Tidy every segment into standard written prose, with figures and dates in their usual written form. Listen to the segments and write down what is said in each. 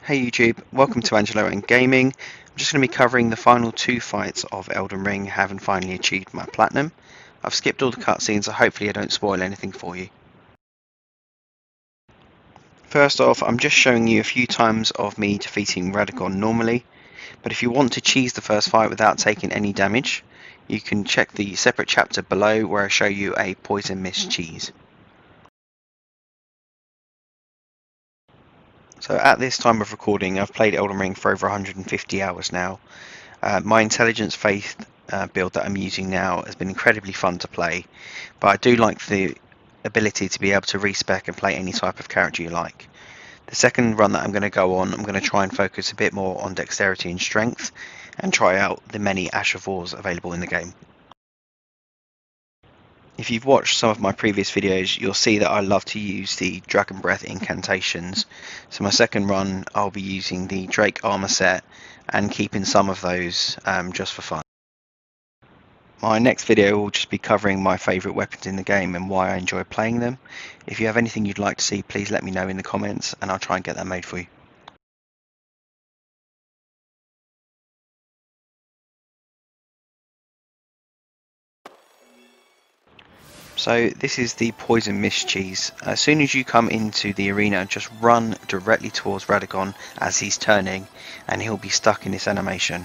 Hey YouTube, welcome to Angelo'N'Gaming. I'm just going to be covering the final two fights of Elden Ring, having finally achieved my platinum. I've skipped all the cutscenes, so hopefully I don't spoil anything for you. First off, I'm just showing you a few times of me defeating Radagon normally, but if you want to cheese the first fight without taking any damage, you can check the separate chapter below where I show you a poison mist cheese. So at this time of recording, I've played Elden Ring for over 150 hours now. My Intelligence Faith build that I'm using now has been incredibly fun to play, but I do like the ability to be able to respec and play any type of character you like. The second run that I'm going to go on, I'm going to try and focus a bit more on dexterity and strength, and try out the many Ash of Wars available in the game. If you've watched some of my previous videos, you'll see that I love to use the Dragon Breath incantations. So my second run, I'll be using the Drake armor set and keeping some of those just for fun. My next video will just be covering my favourite weapons in the game and why I enjoy playing them. If you have anything you'd like to see, please let me know in the comments and I'll try and get that made for you. So this is the poison mist cheese. As soon as you come into the arena, just run directly towards Radagon as he's turning and he'll be stuck in this animation.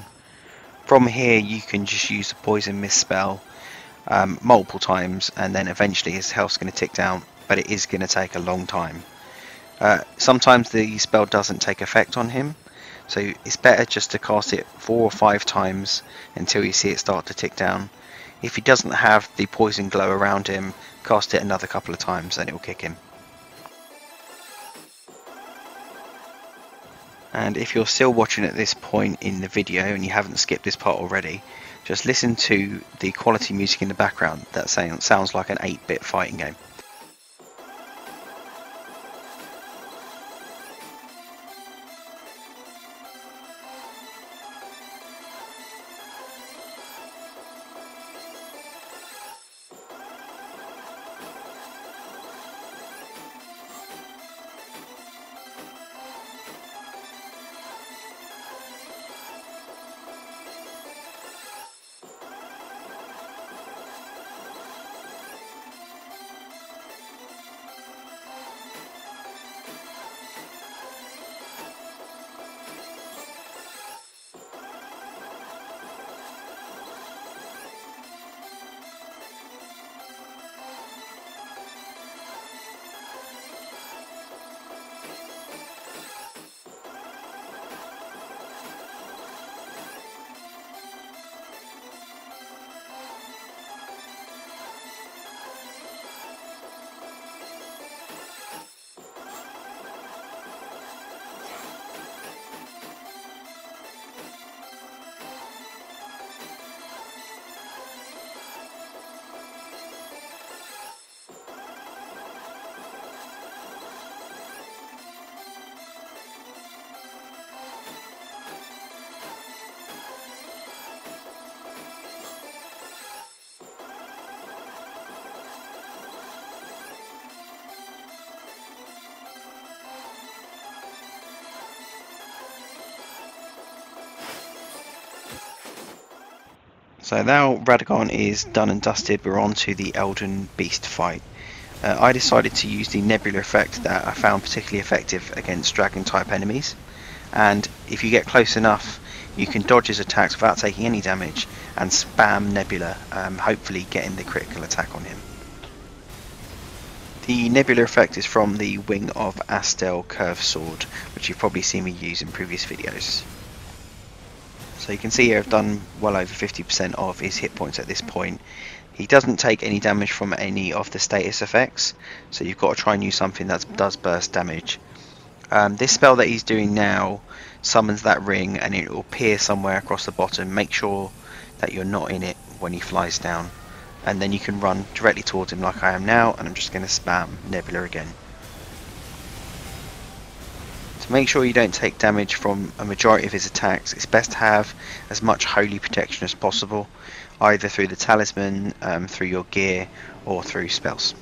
From here you can just use the poison mist spell multiple times and then eventually his health's going to tick down, but it is going to take a long time. Sometimes the spell doesn't take effect on him, so it's better just to cast it 4 or 5 times until you see it start to tick down. If he doesn't have the poison glow around him, cast it another couple of times and it will kick him. And if you're still watching at this point in the video and you haven't skipped this part already, just listen to the quality music in the background. That sounds like an 8-bit fighting game. So now Radagon is done and dusted, we're on to the Elden Beast fight. I decided to use the Nebula effect that I found particularly effective against dragon type enemies, and if you get close enough you can dodge his attacks without taking any damage and spam Nebula, hopefully getting the critical attack on him. The Nebula effect is from the Wing of Astel curved sword, which you've probably seen me use in previous videos. So you can see here I've done well over 50% of his hit points at this point. He doesn't take any damage from any of the status effects, so you've got to try and use something that does burst damage. This spell that he's doing now summons that ring and it will appear somewhere across the bottom. Make sure that you're not in it when he flies down, and then you can run directly towards him like I am now, and I'm just going to spam Nebula again. Make sure you don't take damage from a majority of his attacks. It's best to have as much holy protection as possible, either through the talisman, through your gear, or through spells.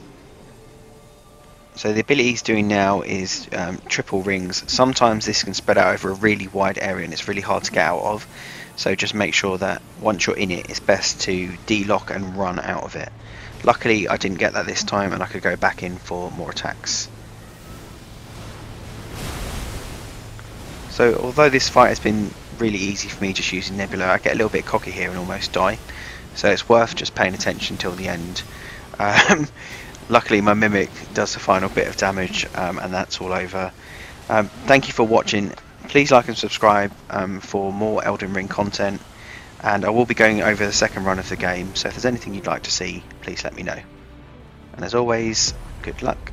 So the ability he's doing now is triple rings. Sometimes this can spread out over a really wide area and it's really hard to get out of. So just make sure that once you're in it, it's best to de-lock and run out of it. Luckily I didn't get that this time and I could go back in for more attacks. So although this fight has been really easy for me just using Nebula, I get a little bit cocky here and almost die. So it's worth just paying attention till the end. Luckily my Mimic does the final bit of damage and that's all over. Thank you for watching. Please like and subscribe for more Elden Ring content, and I will be going over the second run of the game, so if there's anything you'd like to see, please let me know. And as always, good luck.